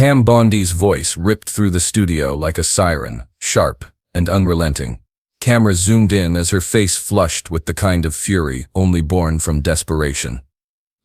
Pam Bondi's voice ripped through the studio like a siren, sharp and unrelenting. Camera zoomed in as her face flushed with the kind of fury only born from desperation.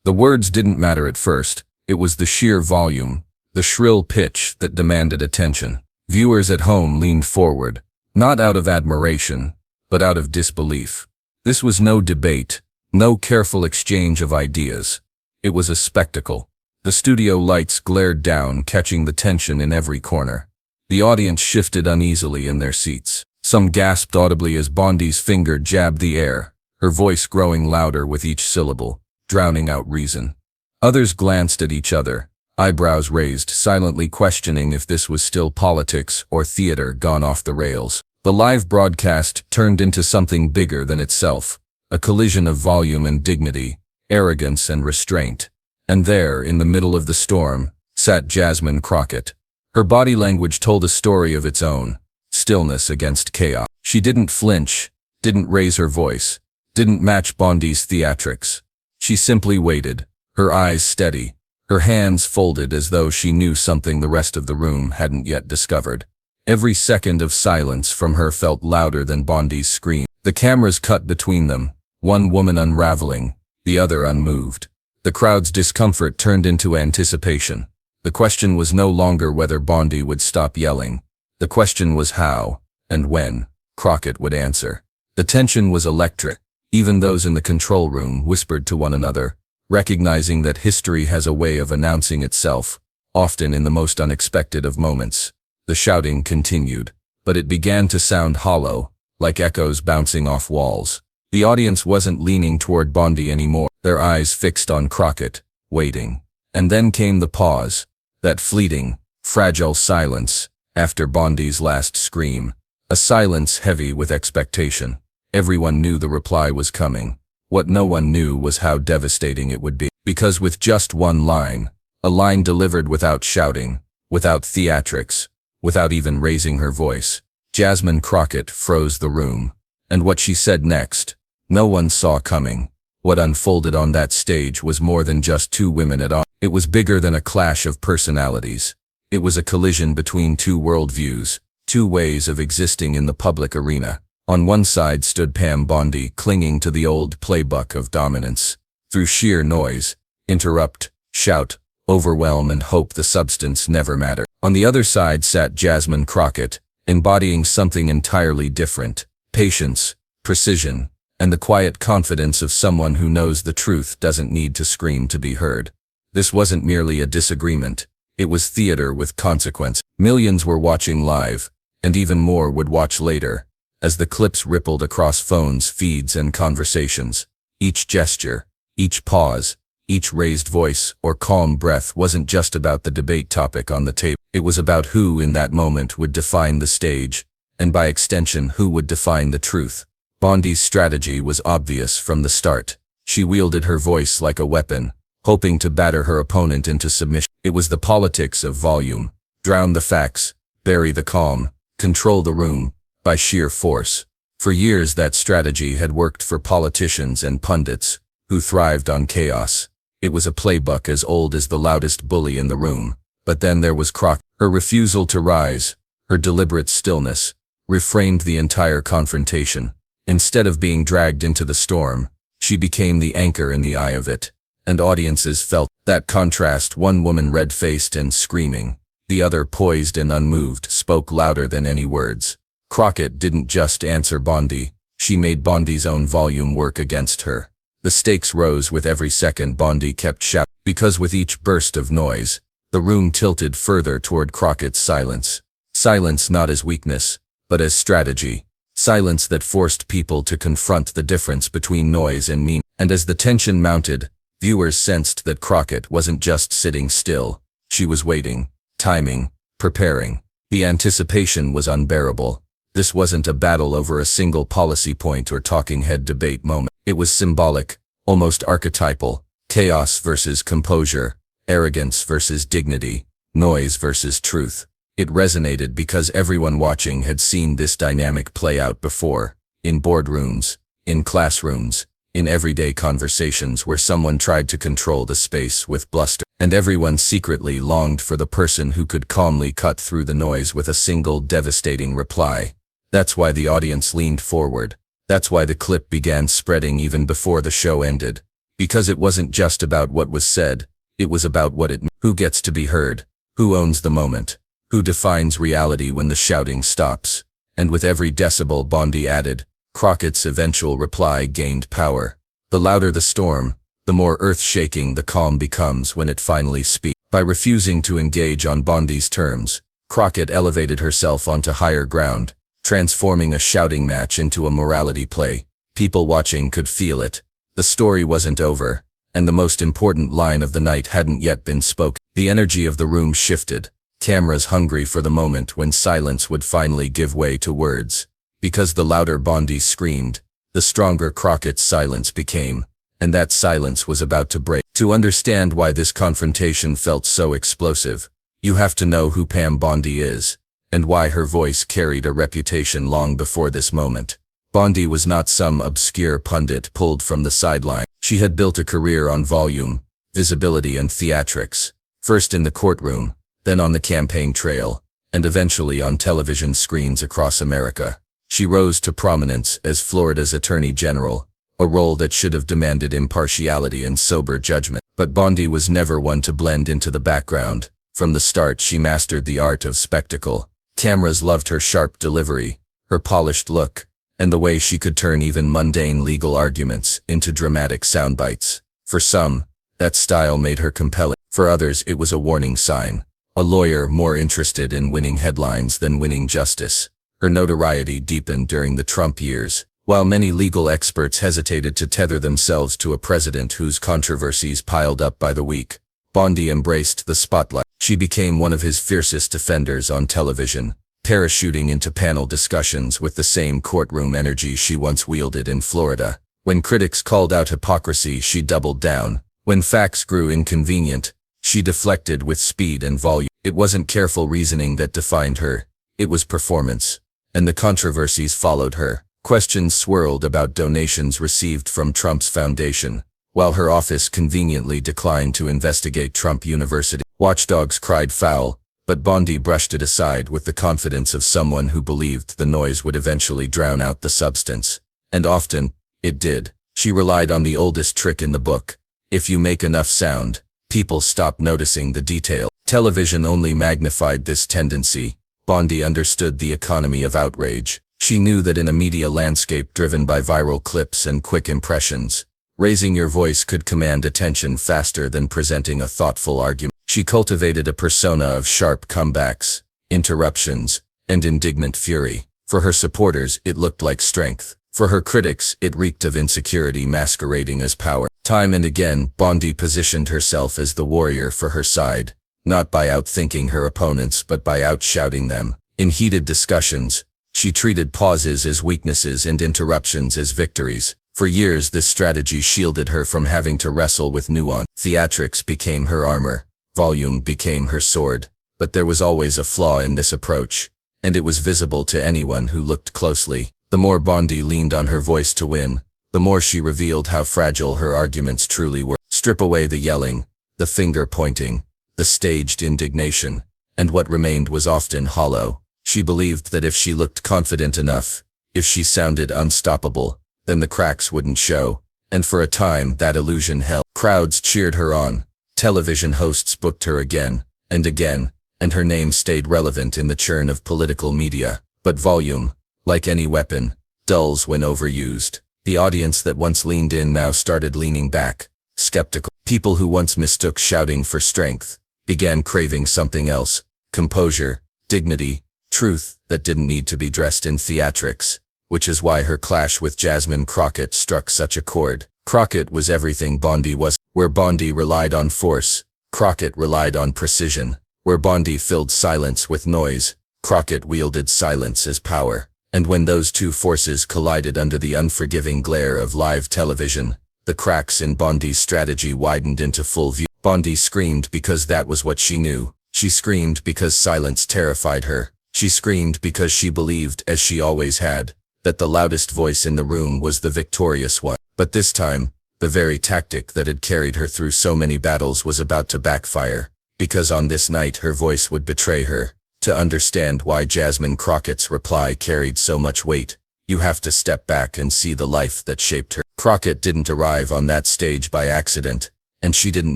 The words didn't matter at first. It was the sheer volume, the shrill pitch that demanded attention. Viewers at home leaned forward, not out of admiration, but out of disbelief. This was no debate, no careful exchange of ideas. It was a spectacle. The studio lights glared down, catching the tension in every corner. The audience shifted uneasily in their seats. Some gasped audibly as Bondi's finger jabbed the air, her voice growing louder with each syllable, drowning out reason. Others glanced at each other, eyebrows raised, silently questioning if this was still politics or theater gone off the rails. The live broadcast turned into something bigger than itself, a collision of volume and dignity, arrogance and restraint. And there, in the middle of the storm, sat Jasmine Crockett. Her body language told a story of its own. Stillness against chaos. She didn't flinch, didn't raise her voice, didn't match Bondi's theatrics. She simply waited, her eyes steady, her hands folded as though she knew something the rest of the room hadn't yet discovered. Every second of silence from her felt louder than Bondi's scream. The cameras cut between them, one woman unraveling, the other unmoved. The crowd's discomfort turned into anticipation. The question was no longer whether Bondi would stop yelling. The question was how, and when, Crockett would answer. The tension was electric. Even those in the control room whispered to one another, recognizing that history has a way of announcing itself, often in the most unexpected of moments. The shouting continued, but it began to sound hollow, like echoes bouncing off walls. The audience wasn't leaning toward Bondi anymore, their eyes fixed on Crockett, waiting. And then came the pause, that fleeting, fragile silence, after Bondi's last scream, a silence heavy with expectation. Everyone knew the reply was coming. What no one knew was how devastating it would be. Because with just one line, a line delivered without shouting, without theatrics, without even raising her voice, Jasmine Crockett froze the room. And what she said next, no one saw coming. What unfolded on that stage was more than just two women at odds. It was bigger than a clash of personalities. It was a collision between two worldviews, two ways of existing in the public arena. On one side stood Pam Bondi, clinging to the old playbook of dominance. Through sheer noise, interrupt, shout, overwhelm and hope the substance never mattered. On the other side sat Jasmine Crockett, embodying something entirely different. Patience, precision, and the quiet confidence of someone who knows the truth doesn't need to scream to be heard. This wasn't merely a disagreement. It was theater with consequence. Millions were watching live, and even more would watch later, as the clips rippled across phones, feeds, and conversations. Each gesture, each pause, each raised voice or calm breath wasn't just about the debate topic on the table. It was about who in that moment would define the stage, and by extension who would define the truth. Bondi's strategy was obvious from the start. She wielded her voice like a weapon, hoping to batter her opponent into submission. It was the politics of volume. Drown the facts, bury the calm, control the room, by sheer force. For years that strategy had worked for politicians and pundits, who thrived on chaos. It was a playbook as old as the loudest bully in the room. But then there was Crockett. Her refusal to rise, her deliberate stillness, reframed the entire confrontation. Instead of being dragged into the storm, she became the anchor in the eye of it. And audiences felt that contrast. One woman red-faced and screaming, the other poised and unmoved, spoke louder than any words. Crockett didn't just answer Bondi, she made Bondi's own volume work against her. The stakes rose with every second Bondi kept shouting, because with each burst of noise, the room tilted further toward Crockett's silence. Silence not as weakness, but as strategy. Silence that forced people to confront the difference between noise and meaning. And as the tension mounted, viewers sensed that Crockett wasn't just sitting still. She was waiting, timing, preparing. The anticipation was unbearable. This wasn't a battle over a single policy point or talking head debate moment. It was symbolic, almost archetypal. Chaos versus composure, arrogance versus dignity, noise versus truth. It resonated because everyone watching had seen this dynamic play out before, in boardrooms, in classrooms, in everyday conversations where someone tried to control the space with bluster. and everyone secretly longed for the person who could calmly cut through the noise with a single devastating reply. That's why the audience leaned forward. That's why the clip began spreading even before the show ended. Because it wasn't just about what was said, it was about what it meant. Who gets to be heard? Who owns the moment? Who defines reality when the shouting stops? And with every decibel, Bondi added, Crockett's eventual reply gained power. The louder the storm, the more earth-shaking the calm becomes when it finally speaks. By refusing to engage on Bondi's terms, Crockett elevated herself onto higher ground, transforming a shouting match into a morality play. People watching could feel it. The story wasn't over, and the most important line of the night hadn't yet been spoken. The energy of the room shifted, cameras hungry for the moment when silence would finally give way to words. Because the louder Bondi screamed, the stronger Crockett's silence became, and that silence was about to break. To understand why this confrontation felt so explosive, you have to know who Pam Bondi is, and why her voice carried a reputation long before this moment. Bondi was not some obscure pundit pulled from the sideline. She had built a career on volume, visibility and theatrics, first in the courtroom, then on the campaign trail, and eventually on television screens across America. She rose to prominence as Florida's Attorney General, a role that should have demanded impartiality and sober judgment. But Bondi was never one to blend into the background. From the start, she mastered the art of spectacle. Cameras loved her sharp delivery, her polished look, and the way she could turn even mundane legal arguments into dramatic soundbites. For some, that style made her compelling. For others, it was a warning sign. A lawyer more interested in winning headlines than winning justice. Her notoriety deepened during the Trump years. While many legal experts hesitated to tether themselves to a president whose controversies piled up by the week, Bondi embraced the spotlight. She became one of his fiercest defenders on television, parachuting into panel discussions with the same courtroom energy she once wielded in Florida. When critics called out hypocrisy, she doubled down. When facts grew inconvenient, she deflected with speed and volume. It wasn't careful reasoning that defined her, it was performance. And the controversies followed her. Questions swirled about donations received from Trump's foundation, while her office conveniently declined to investigate Trump University. Watchdogs cried foul, but Bondi brushed it aside with the confidence of someone who believed the noise would eventually drown out the substance. And often, it did. She relied on the oldest trick in the book. If you make enough sound, people stop noticing the detail. Television only magnified this tendency. Bondi understood the economy of outrage. She knew that in a media landscape driven by viral clips and quick impressions, raising your voice could command attention faster than presenting a thoughtful argument. She cultivated a persona of sharp comebacks, interruptions, and indignant fury. For her supporters, it looked like strength. For her critics, it reeked of insecurity masquerading as power. Time and again, Bondi positioned herself as the warrior for her side, not by outthinking her opponents but by outshouting them. In heated discussions, she treated pauses as weaknesses and interruptions as victories. For years, this strategy shielded her from having to wrestle with nuance. Theatrics became her armor, volume became her sword. But there was always a flaw in this approach, and it was visible to anyone who looked closely. The more Bondi leaned on her voice to win, the more she revealed how fragile her arguments truly were. Strip away the yelling, the finger pointing, the staged indignation, and what remained was often hollow. She believed that if she looked confident enough, if she sounded unstoppable, then the cracks wouldn't show. And for a time, that illusion held. Crowds cheered her on. Television hosts booked her again and again, and her name stayed relevant in the churn of political media. But volume, like any weapon, dulls when overused. The audience that once leaned in now started leaning back, skeptical. People who once mistook shouting for strength began craving something else: composure, dignity, truth that didn't need to be dressed in theatrics. Which is why her clash with Jasmine Crockett struck such a chord. Crockett was everything Bondi was. Where Bondi relied on force, Crockett relied on precision. Where Bondi filled silence with noise, Crockett wielded silence as power. And when those two forces collided under the unforgiving glare of live television, the cracks in Bondi's strategy widened into full view. Bondi screamed because that was what she knew. She screamed because silence terrified her. She screamed because she believed, as she always had, that the loudest voice in the room was the victorious one. But this time, The very tactic that had carried her through so many battles was about to backfire, because on this night her voice would betray her. To understand why Jasmine Crockett's reply carried so much weight, you have to step back and see the life that shaped her. Crockett didn't arrive on that stage by accident, and she didn't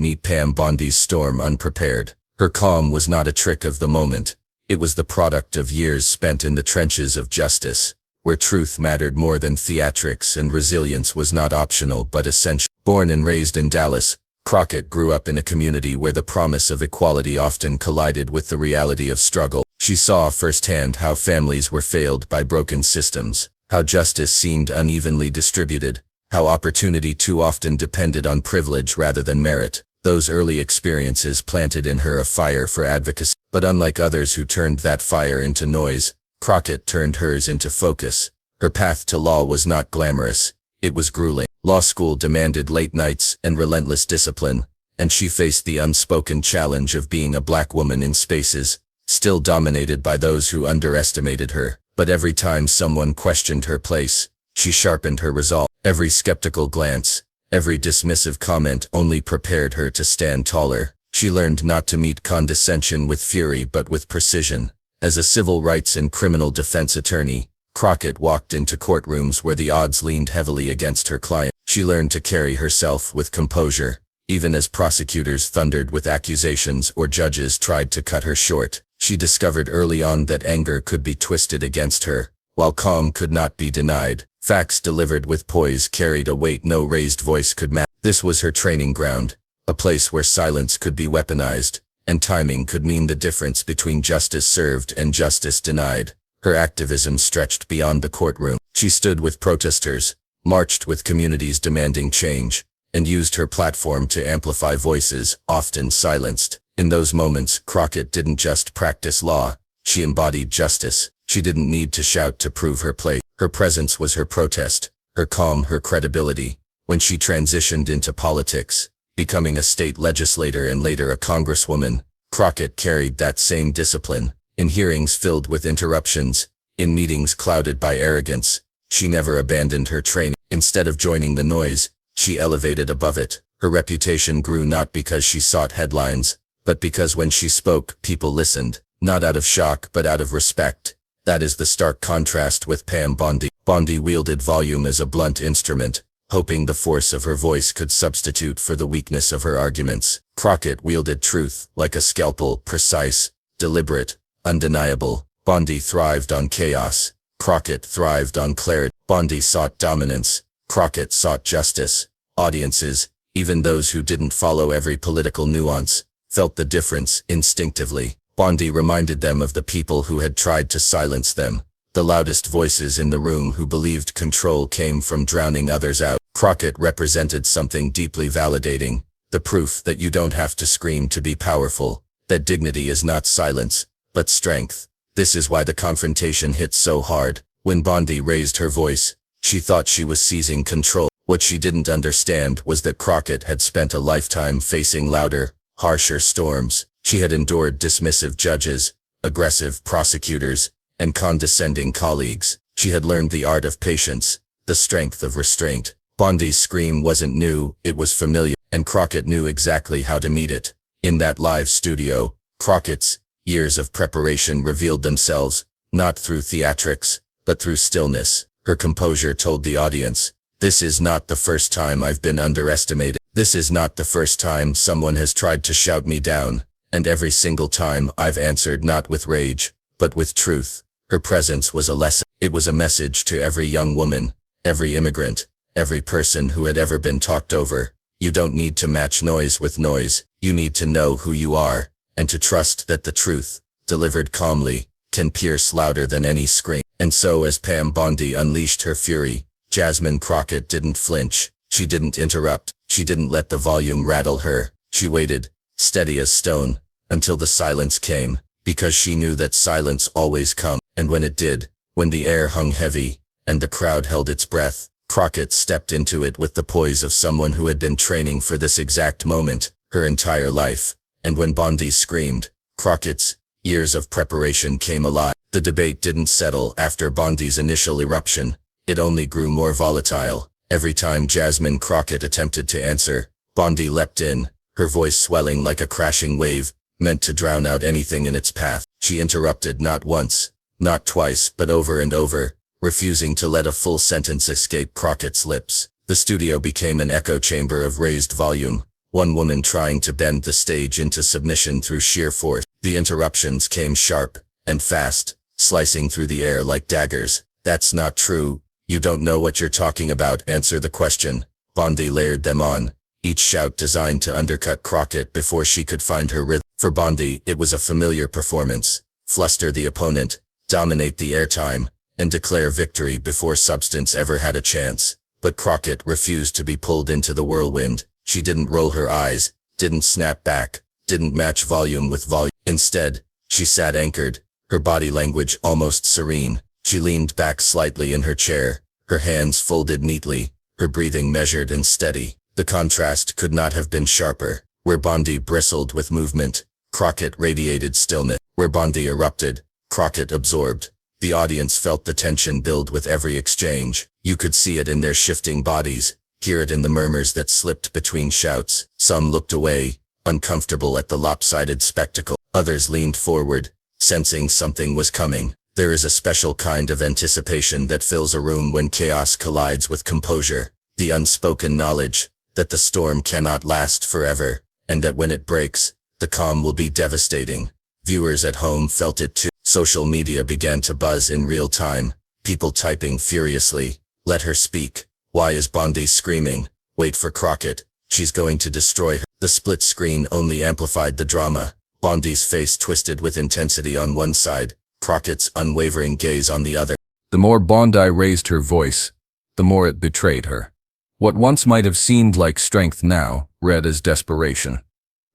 meet Pam Bondi's storm unprepared. Her calm was not a trick of the moment. It was the product of years spent in the trenches of justice, where truth mattered more than theatrics and resilience was not optional but essential. Born and raised in Dallas, Crockett grew up in a community where the promise of equality often collided with the reality of struggle. She saw firsthand how families were failed by broken systems, how justice seemed unevenly distributed, how opportunity too often depended on privilege rather than merit. Those early experiences planted in her a fire for advocacy. But unlike others who turned that fire into noise, Crockett turned hers into focus. Her path to law was not glamorous. It was grueling. Law school demanded late nights and relentless discipline, and she faced the unspoken challenge of being a black woman in spaces still dominated by those who underestimated her. But every time someone questioned her place, she sharpened her resolve. Every skeptical glance, every dismissive comment only prepared her to stand taller. She learned not to meet condescension with fury but with precision. As a civil rights and criminal defense attorney, Crockett walked into courtrooms where the odds leaned heavily against her client. She learned to carry herself with composure, even as prosecutors thundered with accusations or judges tried to cut her short. She discovered early on that anger could be twisted against her, while calm could not be denied. Facts delivered with poise carried a weight no raised voice could match. This was her training ground, a place where silence could be weaponized, and timing could mean the difference between justice served and justice denied. Her activism stretched beyond the courtroom. She stood with protesters, marched with communities demanding change, and used her platform to amplify voices often silenced. In those moments, Crockett didn't just practice law, she embodied justice. She didn't need to shout to prove her place. Her presence was her protest, her calm, her credibility. When she transitioned into politics, becoming a state legislator and later a congresswoman, Crockett carried that same discipline. In hearings filled with interruptions, in meetings clouded by arrogance, she never abandoned her training. Instead of joining the noise, she elevated above it. Her reputation grew not because she sought headlines, but because when she spoke, people listened, not out of shock but out of respect. That is the stark contrast with Pam Bondi. Bondi wielded volume as a blunt instrument, hoping the force of her voice could substitute for the weakness of her arguments. Crockett wielded truth like a scalpel, precise, deliberate, undeniable. Bondi thrived on chaos. Crockett thrived on clarity. Bondi sought dominance. Crockett sought justice. Audiences, even those who didn't follow every political nuance, felt the difference instinctively. Bondi reminded them of the people who had tried to silence them, the loudest voices in the room who believed control came from drowning others out. Crockett represented something deeply validating, the proof that you don't have to scream to be powerful, that dignity is not silence, but strength. This is why the confrontation hit so hard. When Bondi raised her voice, she thought she was seizing control. What she didn't understand was that Crockett had spent a lifetime facing louder, harsher storms. She had endured dismissive judges, aggressive prosecutors, and condescending colleagues. She had learned the art of patience, the strength of restraint. Bondi's scream wasn't new, it was familiar, and Crockett knew exactly how to meet it. In that live studio, Crockett's years of preparation revealed themselves, not through theatrics, but through stillness. Her composure told the audience, "This is not the first time I've been underestimated. This is not the first time someone has tried to shout me down, and every single time I've answered not with rage, but with truth." Her presence was a lesson. It was a message to every young woman, every immigrant, every person who had ever been talked over. You don't need to match noise with noise. You need to know who you are, and to trust that the truth, delivered calmly, can pierce louder than any scream. And so as Pam Bondi unleashed her fury, Jasmine Crockett didn't flinch. She didn't interrupt. She didn't let the volume rattle her. She waited, steady as stone, until the silence came, because she knew that silence always comes. And when it did, when the air hung heavy, and the crowd held its breath, Crockett stepped into it with the poise of someone who had been training for this exact moment her entire life. And when Bondi screamed, Crockett's years of preparation came alive. The debate didn't settle after Bondi's initial eruption. It only grew more volatile. Every time Jasmine Crockett attempted to answer, Bondi leapt in, her voice swelling like a crashing wave, meant to drown out anything in its path. She interrupted not once, not twice, but over and over, refusing to let a full sentence escape Crockett's lips. The studio became an echo chamber of raised volume, one woman trying to bend the stage into submission through sheer force. The interruptions came sharp and fast, slicing through the air like daggers. "That's not true. You don't know what you're talking about. Answer the question." Bondi layered them on, each shout designed to undercut Crockett before she could find her rhythm. For Bondi, it was a familiar performance: fluster the opponent, dominate the airtime, and declare victory before substance ever had a chance. But Crockett refused to be pulled into the whirlwind. She didn't roll her eyes, didn't snap back, didn't match volume with volume. Instead, she sat anchored, her body language almost serene. She leaned back slightly in her chair, her hands folded neatly, her breathing measured and steady. The contrast could not have been sharper. Where Bondi bristled with movement, Crockett radiated stillness. Where Bondi erupted, Crockett absorbed. The audience felt the tension build with every exchange. You could see it in their shifting bodies, hear it in the murmurs that slipped between shouts. Some looked away, uncomfortable at the lopsided spectacle. Others leaned forward, sensing something was coming. There is a special kind of anticipation that fills a room when chaos collides with composure. The unspoken knowledge that the storm cannot last forever, and that when it breaks, the calm will be devastating. Viewers at home felt it too. Social media began to buzz in real time, people typing furiously, "Let her speak. Why is Bondi screaming? Wait for Crockett. She's going to destroy her." The split screen only amplified the drama. Bondi's face twisted with intensity on one side, Crockett's unwavering gaze on the other. The more Bondi raised her voice, the more it betrayed her. What once might have seemed like strength now read as desperation.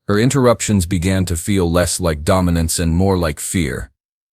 Her interruptions began to feel less like dominance and more like fear.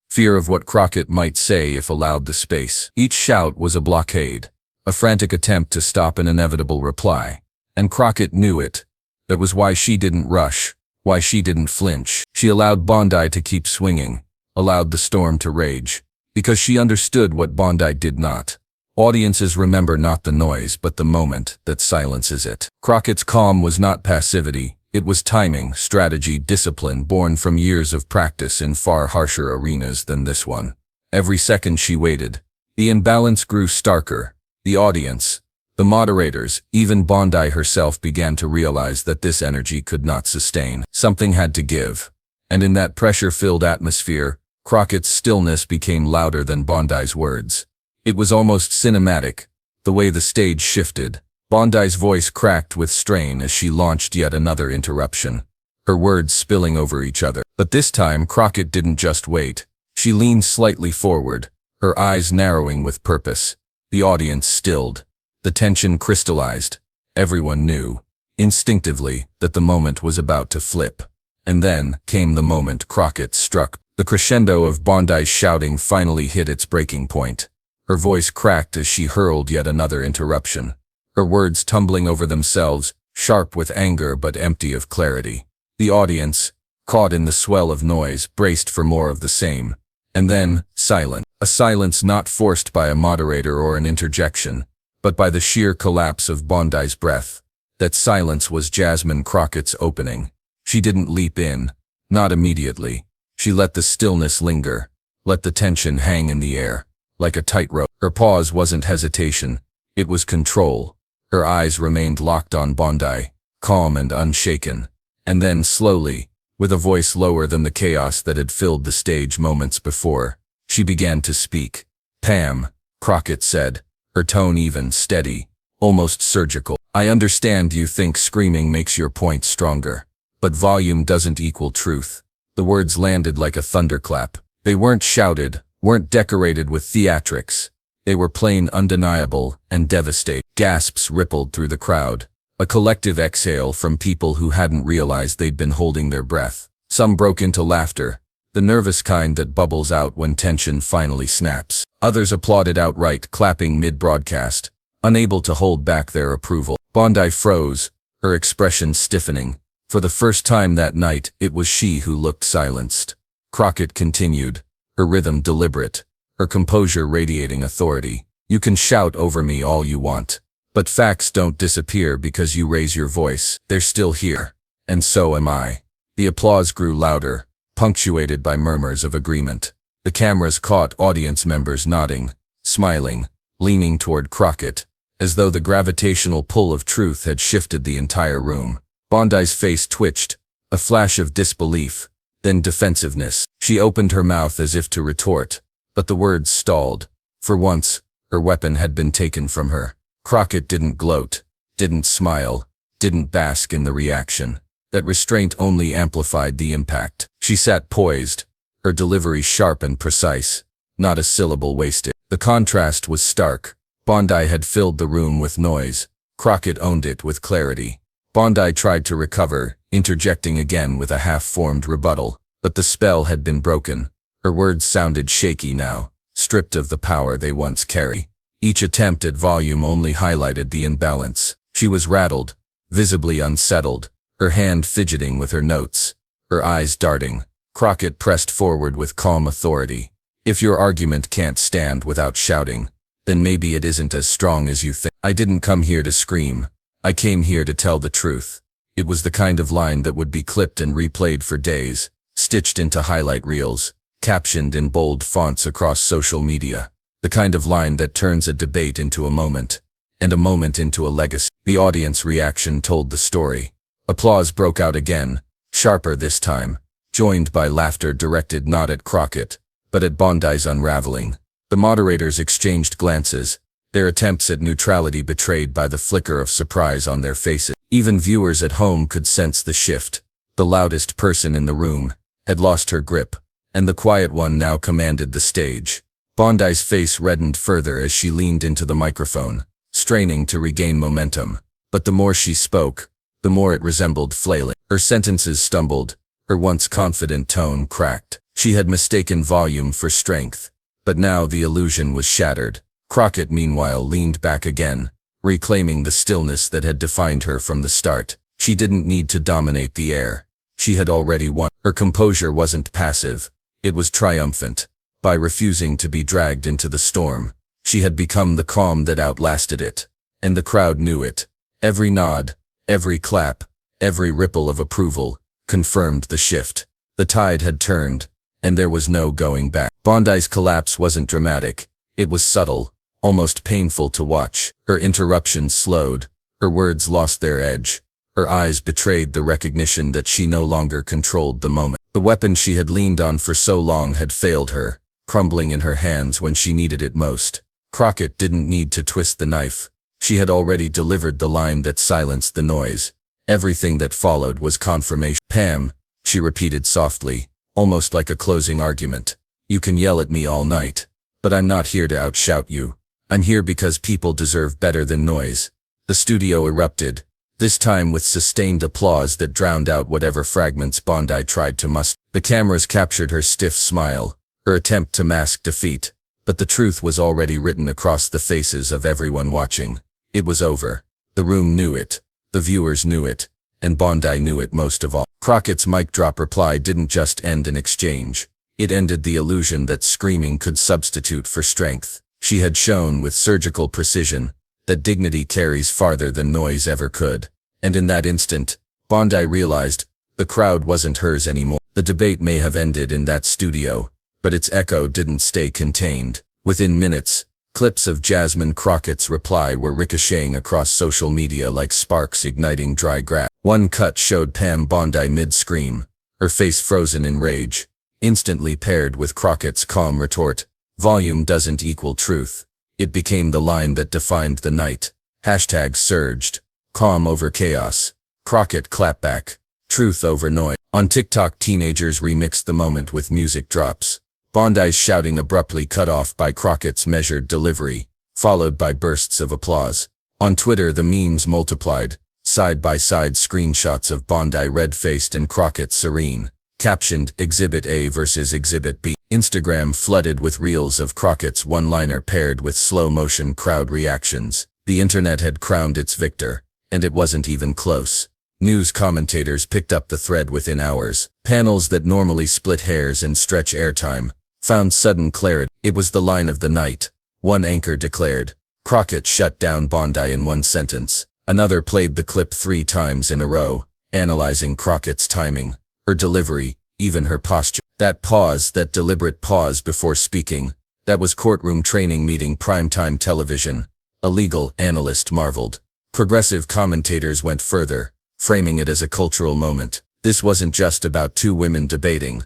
Fear of what Crockett might say if allowed the space. Each shout was a blockade, a frantic attempt to stop an inevitable reply. And Crockett knew it. That was why she didn't rush, why she didn't flinch. She allowed Bondi to keep swinging, allowed the storm to rage, because she understood what Bondi did not. Audiences remember not the noise but the moment that silences it. Crockett's calm was not passivity. It was timing, strategy, discipline born from years of practice in far harsher arenas than this one. Every second she waited, the imbalance grew starker. The audience, the moderators, even Bondi herself began to realize that this energy could not sustain. Something had to give. And in that pressure-filled atmosphere, Crockett's stillness became louder than Bondi's words. It was almost cinematic, the way the stage shifted. Bondi's voice cracked with strain as she launched yet another interruption, her words spilling over each other. But this time Crockett didn't just wait. She leaned slightly forward, her eyes narrowing with purpose. The audience stilled. The tension crystallized. Everyone knew, instinctively, that the moment was about to flip. And then came the moment Crockett struck. The crescendo of Bondi's shouting finally hit its breaking point. Her voice cracked as she hurled yet another interruption, her words tumbling over themselves, sharp with anger but empty of clarity. The audience, caught in the swell of noise, braced for more of the same. And then, silence. A silence not forced by a moderator or an interjection, but by the sheer collapse of Bondi's breath. That silence was Jasmine Crockett's opening. She didn't leap in, not immediately. She let the stillness linger, let the tension hang in the air, like a tightrope. Her pause wasn't hesitation, it was control. Her eyes remained locked on Bondi, calm and unshaken. And then slowly, with a voice lower than the chaos that had filled the stage moments before, she began to speak. "Pam," Crockett said, her tone even, steady, almost surgical. "I understand you think screaming makes your point stronger, but volume doesn't equal truth." The words landed like a thunderclap. They weren't shouted, weren't decorated with theatrics. They were plain, undeniable, and devastating. Gasps rippled through the crowd, a collective exhale from people who hadn't realized they'd been holding their breath. Some broke into laughter, the nervous kind that bubbles out when tension finally snaps. Others applauded outright, clapping mid-broadcast, unable to hold back their approval. Bondi froze, her expression stiffening. For the first time that night, it was she who looked silenced. Crockett continued, her rhythm deliberate, her composure radiating authority. "You can shout over me all you want, But facts don't disappear because you raise your voice. They're still here. And so am I. The applause grew louder, punctuated by murmurs of agreement. The cameras caught audience members nodding, smiling, leaning toward Crockett, as though the gravitational pull of truth had shifted the entire room. Bondi's face twitched, a flash of disbelief, then defensiveness. She opened her mouth as if to retort, but the words stalled. For once, her weapon had been taken from her. Crockett didn't gloat, didn't smile, didn't bask in the reaction. That restraint only amplified the impact. She sat poised, her delivery sharp and precise, not a syllable wasted. The contrast was stark. Bondi had filled the room with noise. Crockett owned it with clarity. Bondi tried to recover, interjecting again with a half-formed rebuttal, but the spell had been broken. Her words sounded shaky now, stripped of the power they once carried. Each attempt at volume only highlighted the imbalance. She was rattled, visibly unsettled, her hand fidgeting with her notes, her eyes darting. Crockett pressed forward with calm authority. If your argument can't stand without shouting, then maybe it isn't as strong as you think. I didn't come here to scream. I came here to tell the truth. It was the kind of line that would be clipped and replayed for days, stitched into highlight reels, captioned in bold fonts across social media. The kind of line that turns a debate into a moment, and a moment into a legacy. The audience reaction told the story. Applause broke out again, sharper this time, joined by laughter directed not at Crockett, but at Bondi's unraveling. The moderators exchanged glances, their attempts at neutrality betrayed by the flicker of surprise on their faces. Even viewers at home could sense the shift. The loudest person in the room had lost her grip, and the quiet one now commanded the stage. Bondi's face reddened further as she leaned into the microphone, straining to regain momentum. But the more she spoke, the more it resembled flailing. Her sentences stumbled, her once confident tone cracked. She had mistaken volume for strength, but now the illusion was shattered. Crockett, meanwhile, leaned back again, reclaiming the stillness that had defined her from the start. She didn't need to dominate the air. She had already won. Her composure wasn't passive, it was triumphant. By refusing to be dragged into the storm, she had become the calm that outlasted it. And the crowd knew it. Every nod, every clap, every ripple of approval confirmed the shift. The tide had turned, and there was no going back. Bondi's collapse wasn't dramatic. It was subtle, almost painful to watch. Her interruptions slowed, her words lost their edge. Her eyes betrayed the recognition that she no longer controlled the moment. The weapon she had leaned on for so long had failed her, crumbling in her hands when she needed it most. Crockett didn't need to twist the knife. She had already delivered the line that silenced the noise. Everything that followed was confirmation. Pam, she repeated softly, almost like a closing argument. You can yell at me all night, but I'm not here to outshout you. I'm here because people deserve better than noise. The studio erupted, this time with sustained applause that drowned out whatever fragments Bondi tried to muster. The cameras captured her stiff smile, her attempt to mask defeat, but the truth was already written across the faces of everyone watching. It was over. The room knew it, the viewers knew it, and Bondi knew it most of all. Crockett's mic drop reply didn't just end an exchange. It ended the illusion that screaming could substitute for strength. She had shown with surgical precision that dignity carries farther than noise ever could. And in that instant, Bondi realized the crowd wasn't hers anymore. The debate may have ended in that studio, but its echo didn't stay contained. Within minutes, clips of Jasmine Crockett's reply were ricocheting across social media like sparks igniting dry grass. One cut showed Pam Bondi mid-scream, her face frozen in rage, instantly paired with Crockett's calm retort, "Volume doesn't equal truth." It became the line that defined the night. Hashtags surged. Calm over chaos. Crockett clapback. Truth over noise. On TikTok, teenagers remixed the moment with music drops. Bondi's shouting abruptly cut off by Crockett's measured delivery, followed by bursts of applause. On Twitter, the memes multiplied, side-by-side screenshots of Bondi red-faced and Crockett serene, captioned Exhibit A versus Exhibit B. Instagram flooded with reels of Crockett's one-liner paired with slow-motion crowd reactions. The internet had crowned its victor, and it wasn't even close. News commentators picked up the thread within hours. Panels that normally split hairs and stretch airtime found sudden clarity. It was the line of the night. One anchor declared, Crockett shut down Bondi in one sentence. Another played the clip 3 times in a row, analyzing Crockett's timing, her delivery, even her posture. That pause, that deliberate pause before speaking, that was courtroom training meeting primetime television. A legal analyst marveled. Progressive commentators went further, framing it as a cultural moment. This wasn't just about 2 women debating.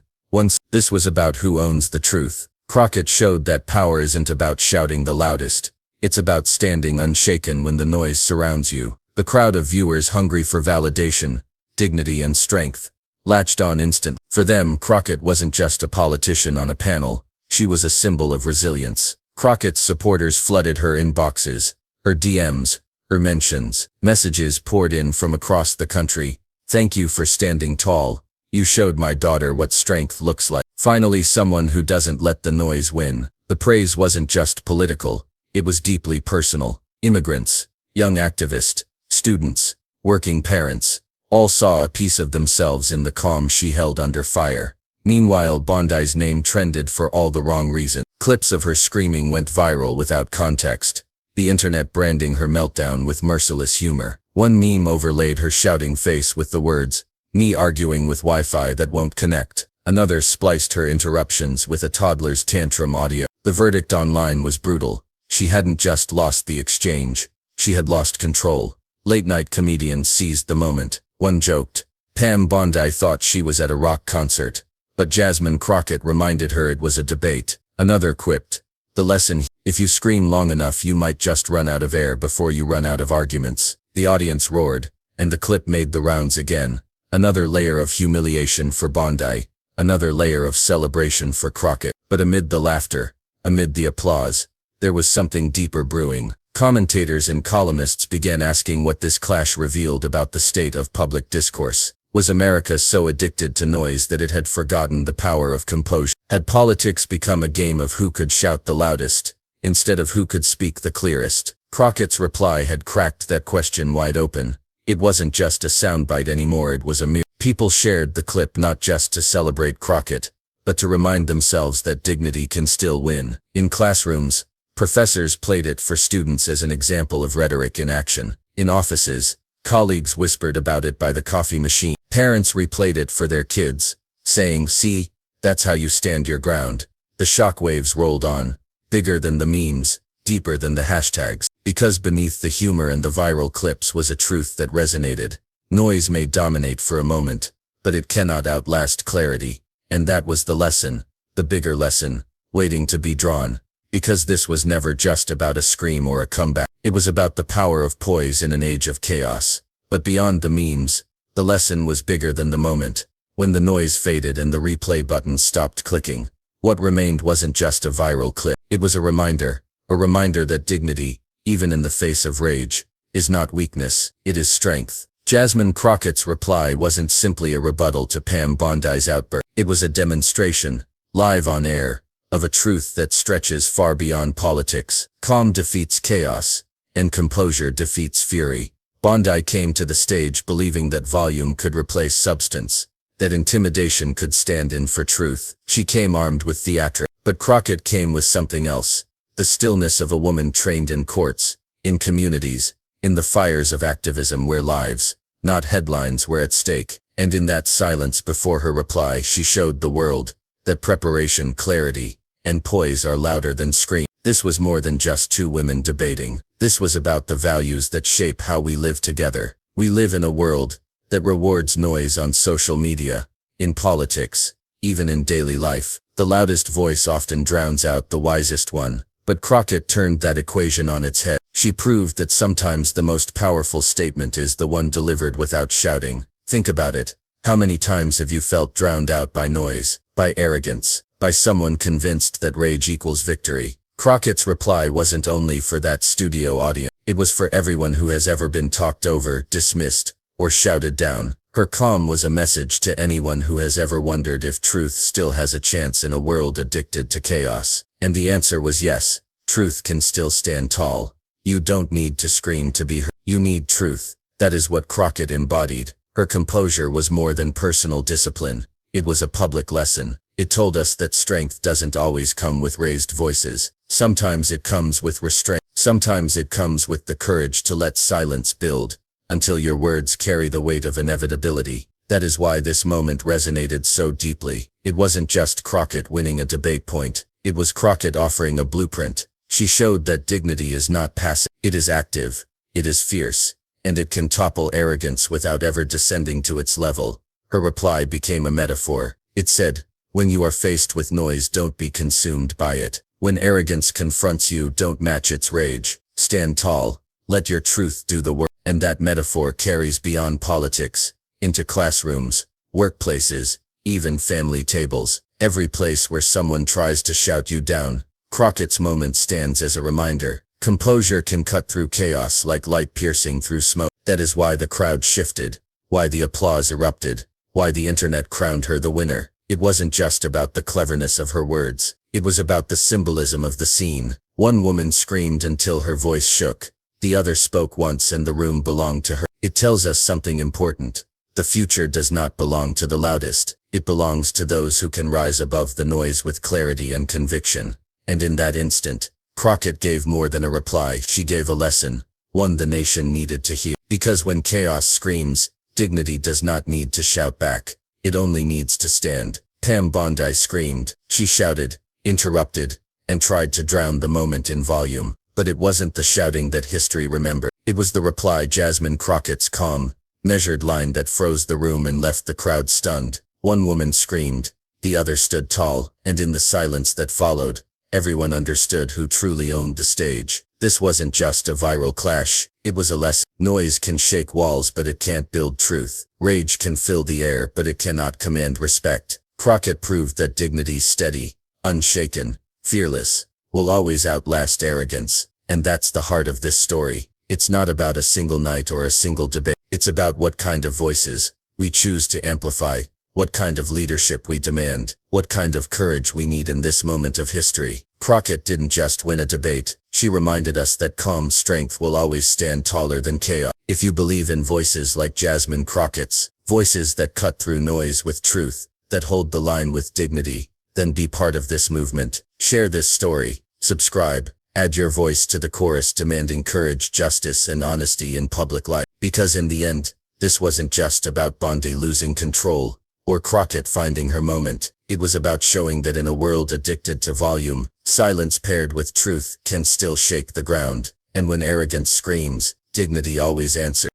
This was about who owns the truth. Crockett showed that power isn't about shouting the loudest. It's about standing unshaken when the noise surrounds you. The crowd of viewers, hungry for validation, dignity and strength, latched on instantly. For them, Crockett wasn't just a politician on a panel. She was a symbol of resilience. Crockett's supporters flooded her inboxes, her DMs, her mentions. Messages poured in from across the country. "Thank you for standing tall. You showed my daughter what strength looks like." Finally, someone who doesn't let the noise win. The praise wasn't just political. It was deeply personal. Immigrants, young activists, students, working parents, all saw a piece of themselves in the calm she held under fire. Meanwhile, Bondi's name trended for all the wrong reasons. Clips of her screaming went viral without context, the internet branding her meltdown with merciless humor. One meme overlaid her shouting face with the words, "Me arguing with Wi-Fi that won't connect." Another spliced her interruptions with a toddler's tantrum audio. The verdict online was brutal. She hadn't just lost the exchange, she had lost control. Late-night comedians seized the moment. One joked, Pam Bondi thought she was at a rock concert, but Jasmine Crockett reminded her it was a debate. Another quipped, "The lesson, if you scream long enough you might just run out of air before you run out of arguments." The audience roared, and the clip made the rounds again. Another layer of humiliation for Bondi, another layer of celebration for Crockett. But amid the laughter, amid the applause, there was something deeper brewing. Commentators and columnists began asking what this clash revealed about the state of public discourse. Was America so addicted to noise that it had forgotten the power of composure? Had politics become a game of who could shout the loudest, instead of who could speak the clearest? Crockett's reply had cracked that question wide open. It wasn't just a soundbite anymore, it was a mirror. People shared the clip not just to celebrate Crockett, but to remind themselves that dignity can still win. In classrooms, professors played it for students as an example of rhetoric in action. In offices, colleagues whispered about it by the coffee machine. Parents replayed it for their kids, saying, "See, that's how you stand your ground." The shockwaves rolled on, bigger than the memes, deeper than the hashtags. Because beneath the humor and the viral clips was a truth that resonated. Noise may dominate for a moment, but it cannot outlast clarity. And that was the lesson, the bigger lesson, waiting to be drawn. Because this was never just about a scream or a comeback. It was about the power of poise in an age of chaos. But beyond the memes, the lesson was bigger than the moment. When the noise faded and the replay button stopped clicking, what remained wasn't just a viral clip. It was a reminder that dignity, even in the face of rage, is not weakness, it is strength. Jasmine Crockett's reply wasn't simply a rebuttal to Pam Bondi's outburst. It was a demonstration, live on air, of a truth that stretches far beyond politics. Calm defeats chaos, and composure defeats fury. Bondi came to the stage believing that volume could replace substance, that intimidation could stand in for truth. She came armed with theatrics, but Crockett came with something else. The stillness of a woman trained in courts, in communities, in the fires of activism where lives, not headlines, were at stake. And in that silence before her reply, she showed the world that preparation, clarity, and poise are louder than screams. This was more than just 2 women debating. This was about the values that shape how we live together. We live in a world that rewards noise on social media, in politics, even in daily life. The loudest voice often drowns out the wisest one. But Crockett turned that equation on its head. She proved that sometimes the most powerful statement is the one delivered without shouting. Think about it. How many times have you felt drowned out by noise, by arrogance, by someone convinced that rage equals victory? Crockett's reply wasn't only for that studio audience. It was for everyone who has ever been talked over, dismissed, or shouted down. Her calm was a message to anyone who has ever wondered if truth still has a chance in a world addicted to chaos. And the answer was yes, truth can still stand tall. You don't need to scream to be heard. You need truth. That is what Crockett embodied. Her composure was more than personal discipline. It was a public lesson. It told us that strength doesn't always come with raised voices. Sometimes it comes with restraint. Sometimes it comes with the courage to let silence build, until your words carry the weight of inevitability. That is why this moment resonated so deeply. It wasn't just Crockett winning a debate point. It was Crockett offering a blueprint. She showed that dignity is not passive. It is active. It is fierce. And it can topple arrogance without ever descending to its level. Her reply became a metaphor. It said, when you are faced with noise, don't be consumed by it. When arrogance confronts you, don't match its rage. Stand tall. Let your truth do the work. And that metaphor carries beyond politics, into classrooms, workplaces, even family tables. Every place where someone tries to shout you down, Crockett's moment stands as a reminder. Composure can cut through chaos like light piercing through smoke. That is why the crowd shifted, why the applause erupted, why the internet crowned her the winner. It wasn't just about the cleverness of her words. It was about the symbolism of the scene. One woman screamed until her voice shook. The other spoke once and the room belonged to her. It tells us something important. The future does not belong to the loudest. It belongs to those who can rise above the noise with clarity and conviction. And in that instant, Crockett gave more than a reply. She gave a lesson, one the nation needed to hear. Because when chaos screams, dignity does not need to shout back. It only needs to stand. Pam Bondi screamed. She shouted, interrupted, and tried to drown the moment in volume. But it wasn't the shouting that history remembered. It was the reply, Jasmine Crockett's calm, measured line that froze the room and left the crowd stunned. One woman screamed, the other stood tall, and in the silence that followed, everyone understood who truly owned the stage. This wasn't just a viral clash, it was a lesson. Noise can shake walls, but it can't build truth. Rage can fill the air, but it cannot command respect. Crockett proved that dignity, steady, unshaken, fearless, will always outlast arrogance. And that's the heart of this story. It's not about a single night or a single debate. It's about what kind of voices we choose to amplify, what kind of leadership we demand, what kind of courage we need in this moment of history. Crockett didn't just win a debate. She reminded us that calm strength will always stand taller than chaos. If you believe in voices like Jasmine Crockett's, voices that cut through noise with truth, that hold the line with dignity, then be part of this movement. Share this story, subscribe, add your voice to the chorus demanding courage, justice, and honesty in public life. Because in the end, this wasn't just about Bondi losing control, or Crockett finding her moment. It was about showing that in a world addicted to volume, silence paired with truth can still shake the ground. And when arrogance screams, dignity always answers.